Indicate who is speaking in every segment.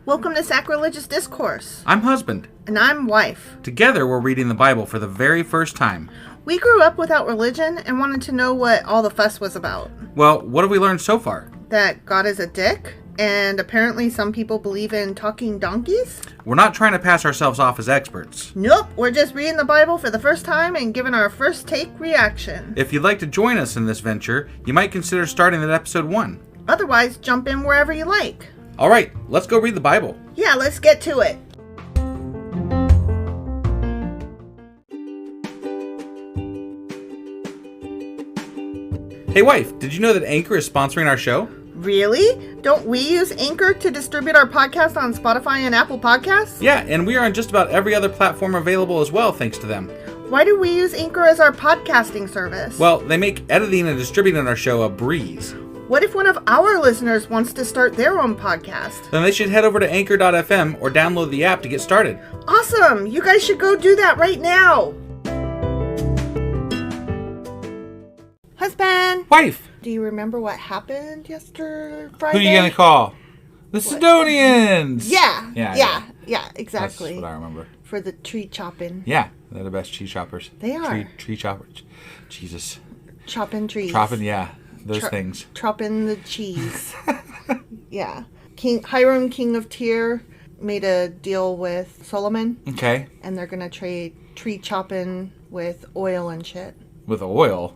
Speaker 1: Welcome to Sacrilegious Discourse.
Speaker 2: I'm husband.
Speaker 1: And I'm wife.
Speaker 2: Together, we're reading the Bible for the very first time.
Speaker 1: We grew up without religion and wanted to know what all the fuss was about.
Speaker 2: Well, what have we learned so far?
Speaker 1: That God is a dick, and apparently some people believe in talking donkeys?
Speaker 2: We're not trying to pass ourselves off as experts.
Speaker 1: Nope, we're just reading the Bible for the first time and giving our first take reaction.
Speaker 2: If you'd like to join us in this venture, you might consider starting at episode 1.
Speaker 1: Otherwise, jump in wherever you like.
Speaker 2: All right, let's go read the Bible.
Speaker 1: Yeah, let's get to it.
Speaker 2: Hey wife, did you know that Anchor is sponsoring our show?
Speaker 1: Really? Don't we use Anchor to distribute our podcast on Spotify and Apple Podcasts?
Speaker 2: Yeah, and we are on just about every other platform available as well, thanks to them.
Speaker 1: Why do we use Anchor as our podcasting service?
Speaker 2: Well, they make editing and distributing our show a breeze.
Speaker 1: What if one of our listeners wants to start their own podcast?
Speaker 2: Then they should head over to anchor.fm or download the app to get started.
Speaker 1: Awesome! You guys should go do that right now! Husband!
Speaker 2: Wife!
Speaker 1: Do you remember what happened yesterday, Friday?
Speaker 2: Who are you going to call? The Sidonians!
Speaker 1: Yeah, exactly.
Speaker 2: That's what I remember.
Speaker 1: For the tree chopping.
Speaker 2: Yeah, they're the best cheese choppers.
Speaker 1: They are.
Speaker 2: Tree choppers. Jesus.
Speaker 1: Chopping trees.
Speaker 2: Chopping, yeah. Those things.
Speaker 1: Chopping the cheese. Yeah. Hiram, king of Tyre, made a deal with Solomon.
Speaker 2: Okay.
Speaker 1: And they're going to trade tree chopping with oil and shit.
Speaker 2: With oil?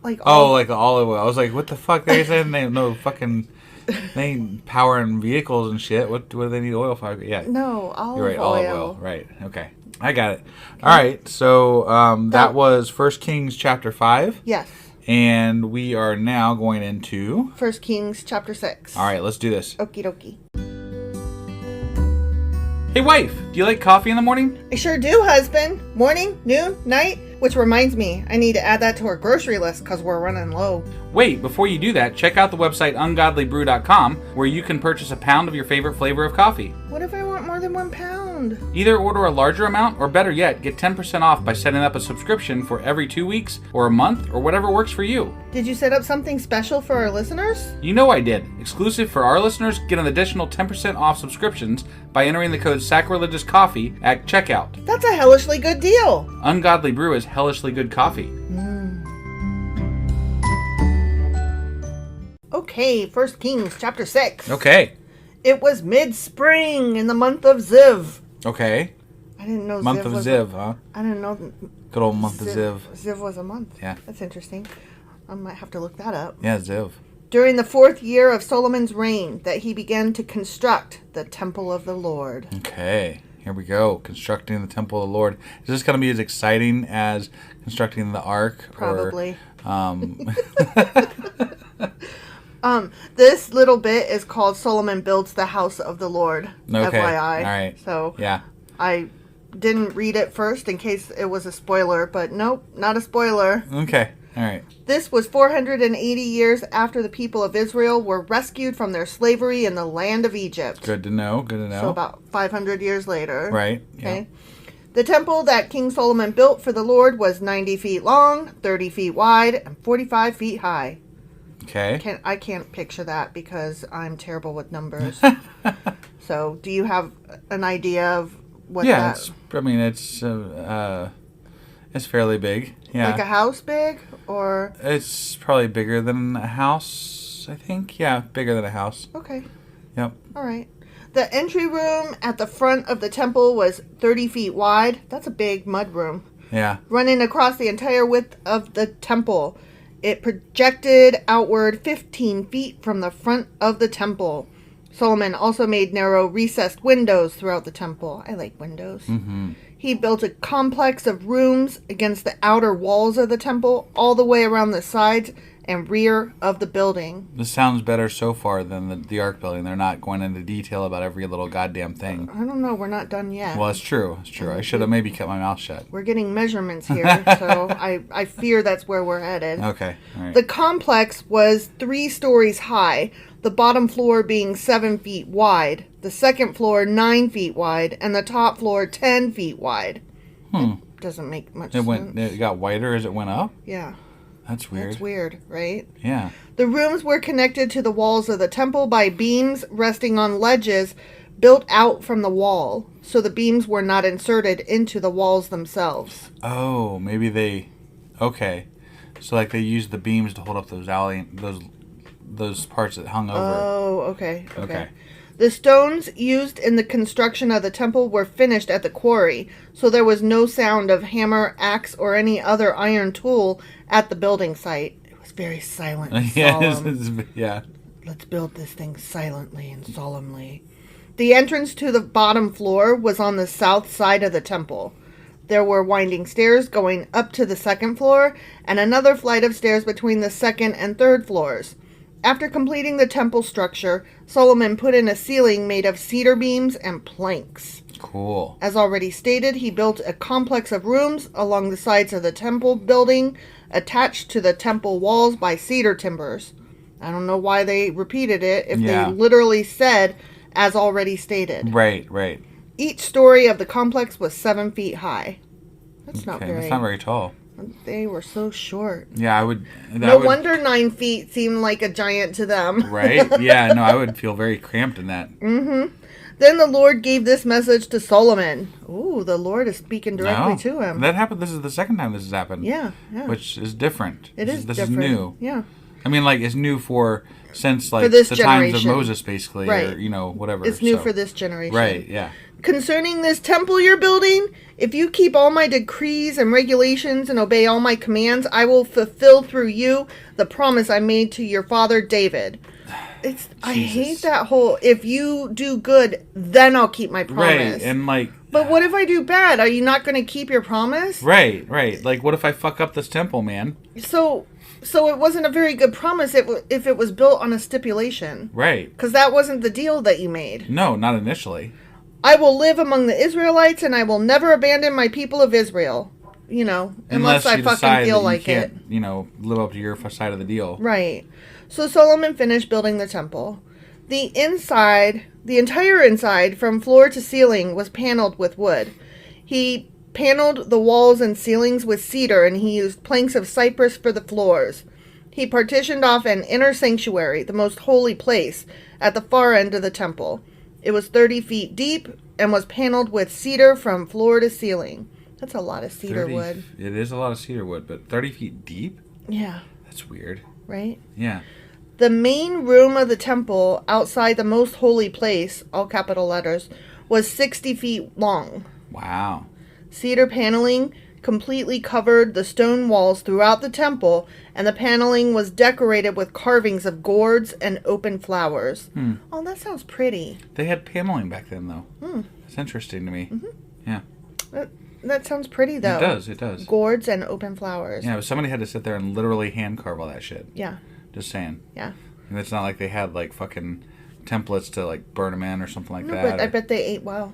Speaker 1: Like
Speaker 2: olive oil. I was like, what the fuck? They said they ain't powering vehicles and shit. What do they need oil for? Yeah.
Speaker 1: No, olive
Speaker 2: You're right,
Speaker 1: oil.
Speaker 2: olive oil. Right. Okay. I got it. Okay. All right. So that was 1 Kings chapter 5.
Speaker 1: Yes.
Speaker 2: And we are now going into
Speaker 1: 1 Kings chapter 6.
Speaker 2: All right, let's do this.
Speaker 1: Okie dokie.
Speaker 2: Hey wife, do you like coffee in the morning?
Speaker 1: I sure do, husband. Morning, noon, night. Which reminds me, I need to add that to our grocery list because we're running low.
Speaker 2: Wait, before you do that, check out the website ungodlybrew.com where you can purchase a pound of your favorite flavor of coffee.
Speaker 1: What if I want more than 1 pound?
Speaker 2: Either order a larger amount or better yet, get 10% off by setting up a subscription for every 2 weeks or a month or whatever works for you.
Speaker 1: Did you set up something special for our listeners?
Speaker 2: You know I did. Exclusive for our listeners, get an additional 10% off subscriptions by entering the code SACRILEGIOUSCOFFEE at checkout.
Speaker 1: That's a hellishly good deal.
Speaker 2: Ungodly Brew is hellishly good coffee.
Speaker 1: Okay, 1 Kings chapter 6.
Speaker 2: Okay.
Speaker 1: It was mid-spring in the month of Ziv.
Speaker 2: Okay.
Speaker 1: I didn't know
Speaker 2: month
Speaker 1: Ziv
Speaker 2: of
Speaker 1: was
Speaker 2: Ziv, huh?
Speaker 1: I didn't know.
Speaker 2: Good old month of Ziv.
Speaker 1: Ziv was a month.
Speaker 2: Yeah.
Speaker 1: That's interesting. I might have to look that up.
Speaker 2: Yeah, Ziv.
Speaker 1: During the 4th year of Solomon's reign, that he began to construct the temple of the Lord.
Speaker 2: Okay. Here we go. Constructing the temple of the Lord. Is this going to be as exciting as constructing the ark?
Speaker 1: Probably.
Speaker 2: Or,
Speaker 1: this little bit is called Solomon Builds the House of the Lord.
Speaker 2: Okay.
Speaker 1: FYI.
Speaker 2: All right.
Speaker 1: So
Speaker 2: yeah.
Speaker 1: I didn't read it first in case it was a spoiler, but nope, not a spoiler.
Speaker 2: Okay. All right.
Speaker 1: This was 480 years after the people of Israel were rescued from their slavery in the land of Egypt.
Speaker 2: Good to know. Good to know.
Speaker 1: So about 500 years later.
Speaker 2: Right.
Speaker 1: Okay. Yeah. The temple that King Solomon built for the Lord was 90 feet long, 30 feet wide, and 45 feet high.
Speaker 2: Okay.
Speaker 1: I can't picture that because I'm terrible with numbers. So, do you have an idea of what that...
Speaker 2: Yeah, it's fairly big. Yeah.
Speaker 1: Like a house big, or...
Speaker 2: It's probably bigger than a house, I think. Yeah, bigger than a house.
Speaker 1: Okay.
Speaker 2: Yep.
Speaker 1: All right. The entry room at the front of the temple was 30 feet wide. That's a big mud room.
Speaker 2: Yeah.
Speaker 1: Running across the entire width of the temple. It projected outward 15 feet from the front of the temple. Solomon also made narrow recessed windows throughout the temple. I like windows.
Speaker 2: Mm-hmm.
Speaker 1: He built a complex of rooms against the outer walls of the temple, all the way around the sides and rear of the building.
Speaker 2: This sounds better so far than the Ark building. They're not going into detail about every little goddamn thing.
Speaker 1: I don't know. We're not done yet.
Speaker 2: Well, it's true. It's true. I should have maybe kept my mouth shut.
Speaker 1: We're getting measurements here, so I fear that's where we're headed.
Speaker 2: Okay. All right.
Speaker 1: The complex was 3 stories high, the bottom floor being 7 feet wide, the second floor 9 feet wide, and the top floor 10 feet wide. It doesn't make much sense.
Speaker 2: It got wider as it went up?
Speaker 1: Yeah.
Speaker 2: That's weird.
Speaker 1: That's weird, right?
Speaker 2: Yeah.
Speaker 1: The rooms were connected to the walls of the temple by beams resting on ledges built out from the wall, so the beams were not inserted into the walls themselves.
Speaker 2: Oh, maybe they... Okay. So, like, they used the beams to hold up those parts that hung over.
Speaker 1: Oh, okay. The stones used in the construction of the temple were finished at the quarry, so there was no sound of hammer, axe, or any other iron tool at the building site. It was very silent and solemn.
Speaker 2: Yeah.
Speaker 1: Let's build this thing silently and solemnly. The entrance to the bottom floor was on the south side of the temple. There were winding stairs going up to the second floor, and another flight of stairs between the second and third floors. After completing the temple structure, Solomon put in a ceiling made of cedar beams and planks.
Speaker 2: Cool.
Speaker 1: As already stated, he built a complex of rooms along the sides of the temple building, attached to the temple walls by cedar timbers. I don't know why they repeated it if they literally said, as already stated.
Speaker 2: Right.
Speaker 1: Each story of the complex was 7 feet high. That's not
Speaker 2: very tall.
Speaker 1: They were so short.
Speaker 2: Yeah, I would...
Speaker 1: No wonder 9 feet seemed like a giant to them.
Speaker 2: Right? Yeah, no, I would feel very cramped in that.
Speaker 1: Mm-hmm. Then the Lord gave this message to Solomon. Ooh, the Lord is speaking directly to him.
Speaker 2: That happened. This is the second time this has happened.
Speaker 1: Yeah.
Speaker 2: Which is different.
Speaker 1: This
Speaker 2: is
Speaker 1: different.
Speaker 2: new.
Speaker 1: Yeah.
Speaker 2: I mean, like, it's new since the
Speaker 1: generation.
Speaker 2: times of Moses, basically.
Speaker 1: Right.
Speaker 2: Or, whatever.
Speaker 1: It's new for this generation.
Speaker 2: Right, yeah.
Speaker 1: Concerning this temple you're building, if you keep all my decrees and regulations and obey all my commands, I will fulfill through you the promise I made to your father David. I hate that whole, if you do good, then I'll keep my promise.
Speaker 2: Right, and like...
Speaker 1: But what if I do bad? Are you not going to keep your promise?
Speaker 2: Right. Like, what if I fuck up this temple, man?
Speaker 1: So it wasn't a very good promise if it was built on a stipulation.
Speaker 2: Right.
Speaker 1: Because that wasn't the deal that you made.
Speaker 2: No, not initially.
Speaker 1: I will live among the Israelites, and I will never abandon my people of Israel. Unless I fucking feel like it.
Speaker 2: Live up to your side of the deal.
Speaker 1: Right. So Solomon finished building the temple. The entire inside, from floor to ceiling, was paneled with wood. He paneled the walls and ceilings with cedar, and he used planks of cypress for the floors. He partitioned off an inner sanctuary, the most holy place, at the far end of the temple. It was 30 feet deep and was paneled with cedar from floor to ceiling. That's a lot of cedar wood.
Speaker 2: It is a lot of cedar wood, but 30 feet deep?
Speaker 1: Yeah.
Speaker 2: That's weird.
Speaker 1: Right?
Speaker 2: Yeah.
Speaker 1: The main room of the temple, outside the most holy place, all capital letters, was 60 feet long.
Speaker 2: Wow.
Speaker 1: Cedar paneling completely covered the stone walls throughout the temple, and the paneling was decorated with carvings of gourds and open flowers. Oh, that sounds pretty.
Speaker 2: They had paneling back then, though. That's interesting to me.
Speaker 1: Mm-hmm.
Speaker 2: Yeah.
Speaker 1: That sounds pretty, though.
Speaker 2: It does.
Speaker 1: Gourds and open flowers.
Speaker 2: Yeah, but somebody had to sit there and literally hand carve all that shit.
Speaker 1: Yeah.
Speaker 2: Just saying.
Speaker 1: Yeah.
Speaker 2: And it's not like they had, like, fucking templates to, like, burn them in or something like that.
Speaker 1: But I bet they ate well.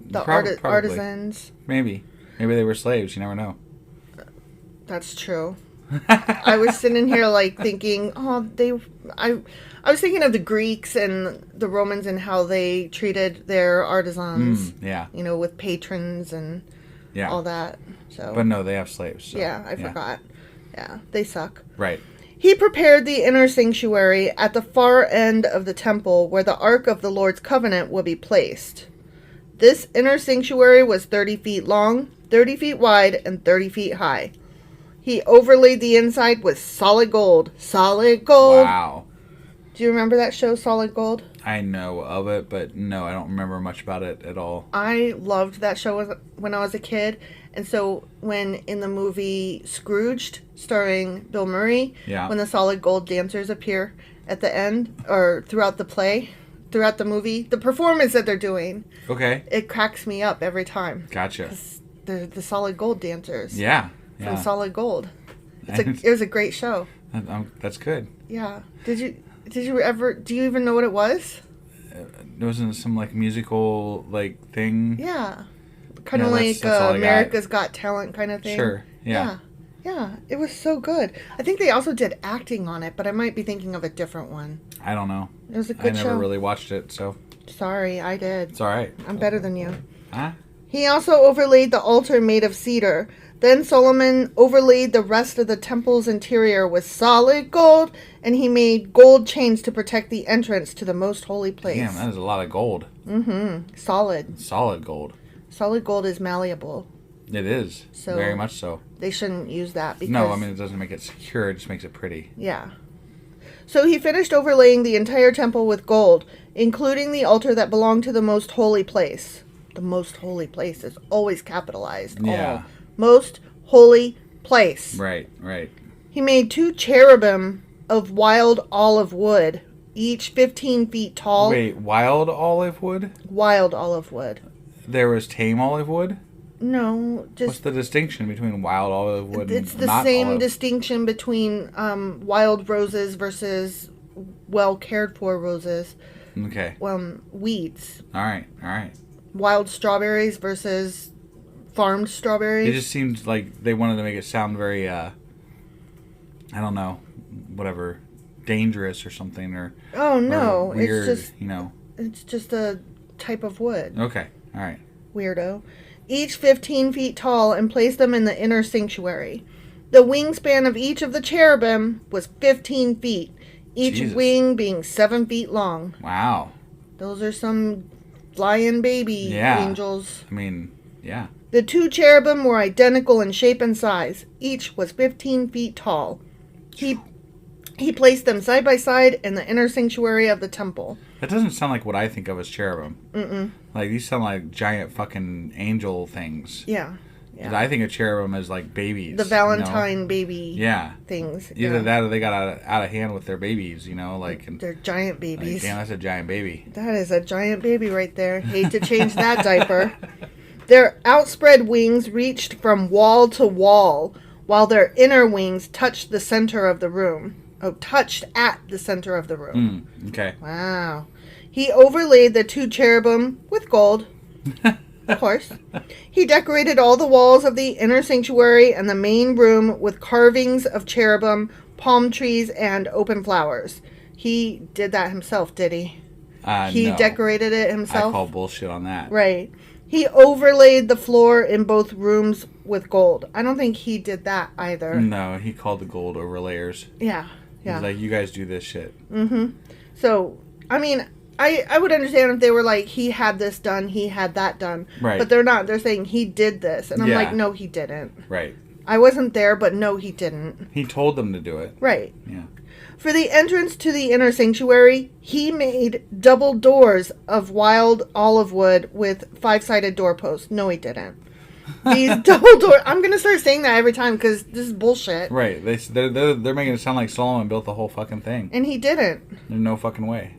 Speaker 1: The artisans.
Speaker 2: Maybe they were slaves. You never know.
Speaker 1: That's true. I was sitting here like thinking, I was thinking of the Greeks and the Romans and how they treated their artisans.
Speaker 2: Yeah.
Speaker 1: With patrons and all that. So.
Speaker 2: But no, they have slaves. So.
Speaker 1: Yeah, I forgot. Yeah, they suck.
Speaker 2: Right.
Speaker 1: He prepared the inner sanctuary at the far end of the temple where the Ark of the Lord's Covenant will be placed. This inner sanctuary was 30 feet long, 30 feet wide, and 30 feet high. He overlaid the inside with solid gold. Solid gold.
Speaker 2: Wow.
Speaker 1: Do you remember that show, Solid Gold?
Speaker 2: I know of it, but no, I don't remember much about it at all.
Speaker 1: I loved that show when I was a kid. And so when in the movie Scrooged, starring Bill Murray, when the solid gold dancers appear at the end, or throughout the movie, the performance that they're doing, it cracks me up every time.
Speaker 2: Gotcha.
Speaker 1: They're the solid gold dancers.
Speaker 2: Yeah.
Speaker 1: From Solid Gold. It was a great show.
Speaker 2: That's good.
Speaker 1: Yeah. Do you even know what it was?
Speaker 2: It wasn't some like musical like thing.
Speaker 1: Yeah. Kind of like America's Got Talent kind of thing.
Speaker 2: Sure. Yeah.
Speaker 1: Yeah. It was so good. I think they also did acting on it, but I might be thinking of a different one.
Speaker 2: I don't know.
Speaker 1: It was a good show.
Speaker 2: I never really watched it, so.
Speaker 1: Sorry, I did.
Speaker 2: It's all right.
Speaker 1: I'm better than you.
Speaker 2: Huh?
Speaker 1: He also overlaid the altar made of cedar. Then Solomon overlaid the rest of the temple's interior with solid gold, and he made gold chains to protect the entrance to the most holy place.
Speaker 2: Damn, that is a lot of gold.
Speaker 1: Mm-hmm. Solid.
Speaker 2: Solid gold.
Speaker 1: Solid gold is malleable.
Speaker 2: It is. So very much so.
Speaker 1: They shouldn't use that because...
Speaker 2: No, I mean, it doesn't make it secure. It just makes it pretty.
Speaker 1: Yeah. So he finished overlaying the entire temple with gold, including the altar that belonged to the most holy place. The most holy place is always capitalized.
Speaker 2: Yeah.
Speaker 1: Most holy place.
Speaker 2: Right, right.
Speaker 1: He made 2 cherubim of wild olive wood, each 15 feet tall.
Speaker 2: Wait, wild olive wood?
Speaker 1: Wild olive wood.
Speaker 2: There was tame olive wood?
Speaker 1: No, just...
Speaker 2: What's the distinction between wild olive wood and
Speaker 1: It's the
Speaker 2: not
Speaker 1: same
Speaker 2: olive?
Speaker 1: distinction between wild roses versus well cared for roses.
Speaker 2: Okay.
Speaker 1: Weeds.
Speaker 2: All right.
Speaker 1: Wild strawberries versus farmed strawberries.
Speaker 2: It just seemed like they wanted to make it sound very, I don't know, whatever, dangerous or something, or
Speaker 1: no,
Speaker 2: or weird,
Speaker 1: it's just
Speaker 2: It's
Speaker 1: just a type of wood.
Speaker 2: Okay, all right.
Speaker 1: Weirdo. Each 15 feet tall, and placed them in the inner sanctuary. The wingspan of each of the cherubim was 15 feet, each
Speaker 2: Jesus.
Speaker 1: wing being 7 feet long.
Speaker 2: Wow.
Speaker 1: Those are some flying baby angels.
Speaker 2: I mean, yeah.
Speaker 1: The 2 cherubim were identical in shape and size. Each was 15 feet tall. He placed them side by side in the inner sanctuary of the temple.
Speaker 2: That doesn't sound like what I think of as cherubim.
Speaker 1: Mm-mm.
Speaker 2: Like, these sound like giant fucking angel things.
Speaker 1: Yeah.
Speaker 2: 'Cause I think of cherubim as like babies.
Speaker 1: The Valentine baby things.
Speaker 2: Either that or they got out of hand with their babies, like...
Speaker 1: They're giant babies.
Speaker 2: Like, damn, that's a giant baby.
Speaker 1: That is a giant baby right there. Hate to change that diaper. Their outspread wings reached from wall to wall, while their inner wings touched the center of the room. Touched at the center of the room.
Speaker 2: Okay.
Speaker 1: Wow. He overlaid the 2 cherubim with gold. Of course. He decorated all the walls of the inner sanctuary and the main room with carvings of cherubim, palm trees, and open flowers. He did that himself, did he? He decorated it himself?
Speaker 2: I call bullshit on that.
Speaker 1: Right. He overlaid the floor in both rooms with gold. I don't think he did that either.
Speaker 2: No, he called the gold overlayers.
Speaker 1: Yeah.
Speaker 2: He's like, you guys do this shit.
Speaker 1: Mm-hmm. So, I mean... I would understand if they were like, he had this done, he had that done.
Speaker 2: Right.
Speaker 1: But they're not. They're saying he did this. And I'm like, no, he didn't.
Speaker 2: Right.
Speaker 1: I wasn't there, but no, he didn't.
Speaker 2: He told them to do it.
Speaker 1: Right.
Speaker 2: Yeah.
Speaker 1: For the entrance to the inner sanctuary, he made double doors of wild olive wood with 5-sided doorposts. No, he didn't. These double doors... I'm going to start saying that every time because this is bullshit.
Speaker 2: Right. They're making it sound like Solomon built the whole fucking thing.
Speaker 1: And he didn't.
Speaker 2: There's no fucking way.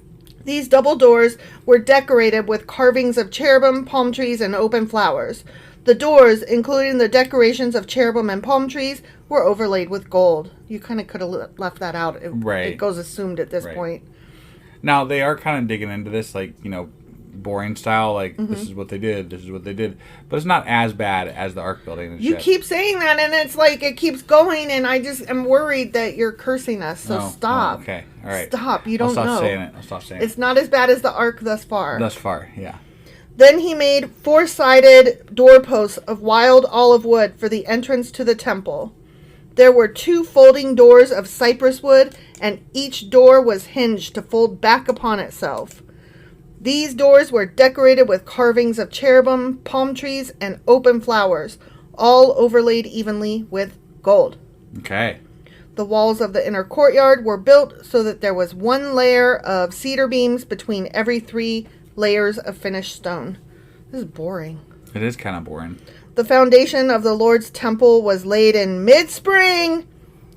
Speaker 1: These double doors were decorated with carvings of cherubim, palm trees, and open flowers. The doors, including the decorations of cherubim and palm trees, were overlaid with gold. You kind of could have left that out. It goes assumed at this point.
Speaker 2: Now, they are kind of digging into this, boring style, this is what they did, but it's not as bad as the Ark building and
Speaker 1: you
Speaker 2: shit.
Speaker 1: Keep saying that, and it's like it keeps going, and I just am worried that you're cursing us, so stop.
Speaker 2: Okay, all right.
Speaker 1: Stop, you don't know.
Speaker 2: I'll stop saying it.
Speaker 1: It's not as bad as the Ark thus far.
Speaker 2: Thus far, yeah.
Speaker 1: Then he made 4-sided doorposts of wild olive wood for the entrance to the temple. There were 2 folding doors of cypress wood, and each door was hinged to fold back upon itself. These doors were decorated with carvings of cherubim, palm trees, and open flowers, all overlaid evenly with gold.
Speaker 2: Okay.
Speaker 1: The walls of the inner courtyard were built so that there was 1 layer of cedar beams between every 3 layers of finished stone. This is boring.
Speaker 2: It is kind of boring.
Speaker 1: The foundation of the Lord's temple was laid in mid-spring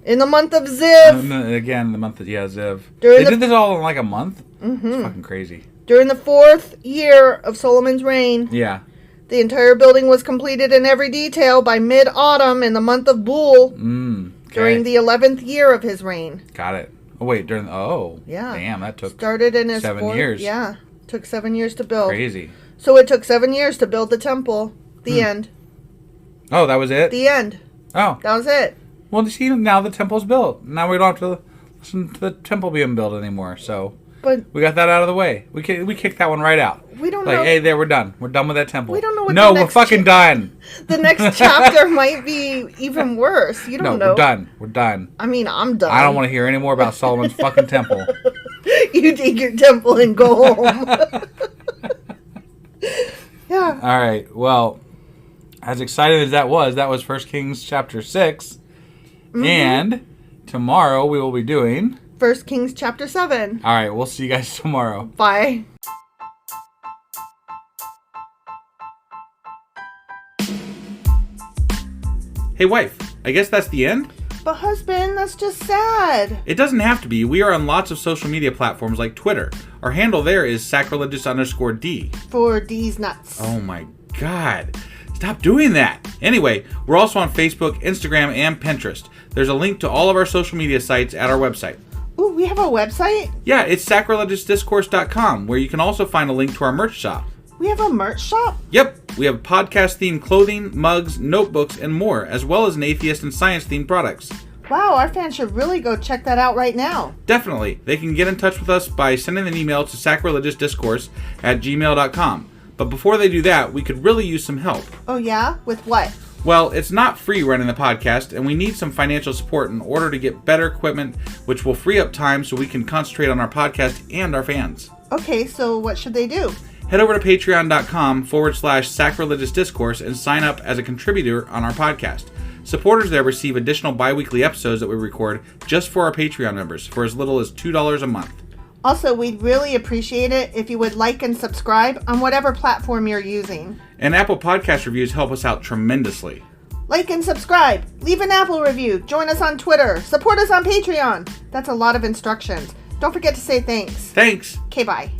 Speaker 1: in the month of Ziv.
Speaker 2: Again, the month of Ziv.
Speaker 1: They
Speaker 2: did this all in like a month?
Speaker 1: Mm-hmm.
Speaker 2: It's fucking crazy.
Speaker 1: During the 4th year of Solomon's reign.
Speaker 2: Yeah.
Speaker 1: The entire building was completed in every detail by mid-autumn in the month of Bul.
Speaker 2: Okay.
Speaker 1: During the 11th year of his reign.
Speaker 2: Got it. Oh, wait. Yeah. Damn, that took
Speaker 1: started in his
Speaker 2: 7 years.
Speaker 1: Yeah. Took 7 years to build.
Speaker 2: Crazy.
Speaker 1: So it took 7 years to build the temple. The end.
Speaker 2: Oh, that was it?
Speaker 1: The end.
Speaker 2: Oh.
Speaker 1: That was it.
Speaker 2: Well, see, now the temple's built. Now we don't have to listen to the temple being built anymore, so...
Speaker 1: But
Speaker 2: we got that out of the way. We kicked that one right out.
Speaker 1: We don't
Speaker 2: like,
Speaker 1: know.
Speaker 2: hey, there, we're done. We're done with that temple.
Speaker 1: We don't know what
Speaker 2: No,
Speaker 1: the
Speaker 2: we're
Speaker 1: next
Speaker 2: fucking done.
Speaker 1: The next chapter might be even worse. You don't know.
Speaker 2: No, we're done. We're done.
Speaker 1: I mean, I'm done.
Speaker 2: I don't want to hear any more about Solomon's fucking temple.
Speaker 1: You take your temple and go home. Yeah.
Speaker 2: All right. Well, as exciting as that was 1 Kings chapter 6. Mm-hmm. And tomorrow we will be doing
Speaker 1: 1 Kings chapter 7.
Speaker 2: All right. We'll see you guys tomorrow.
Speaker 1: Bye.
Speaker 2: Hey, wife. I guess that's the end?
Speaker 1: But husband, that's just sad.
Speaker 2: It doesn't have to be. We are on lots of social media platforms like Twitter. Our handle there is sacrilegious_D.
Speaker 1: For D's nuts.
Speaker 2: Oh my God. Stop doing that. Anyway, we're also on Facebook, Instagram, and Pinterest. There's a link to all of our social media sites at our website.
Speaker 1: Ooh, we have a website?
Speaker 2: Yeah, it's sacrilegiousdiscourse.com, where you can also find a link to our merch shop.
Speaker 1: We have a merch shop?
Speaker 2: Yep, we have podcast-themed clothing, mugs, notebooks, and more, as well as an atheist and science-themed products.
Speaker 1: Wow, our fans should really go check that out right now.
Speaker 2: Definitely. They can get in touch with us by sending an email to sacrilegiousdiscourse@gmail.com. But before they do that, we could really use some help.
Speaker 1: Oh yeah? With what?
Speaker 2: Well, it's not free running the podcast, and we need some financial support in order to get better equipment, which will free up time so we can concentrate on our podcast and our fans.
Speaker 1: Okay, so what should they do?
Speaker 2: Head over to patreon.com/sacrilegiousdiscourse and sign up as a contributor on our podcast. Supporters there receive additional bi-weekly episodes that we record just for our Patreon members for as little as $2 a month.
Speaker 1: Also, we'd really appreciate it if you would like and subscribe on whatever platform you're using.
Speaker 2: And Apple Podcast reviews help us out tremendously.
Speaker 1: Like and subscribe. Leave an Apple review. Join us on Twitter. Support us on Patreon. That's a lot of instructions. Don't forget to say thanks.
Speaker 2: Thanks.
Speaker 1: Okay, bye.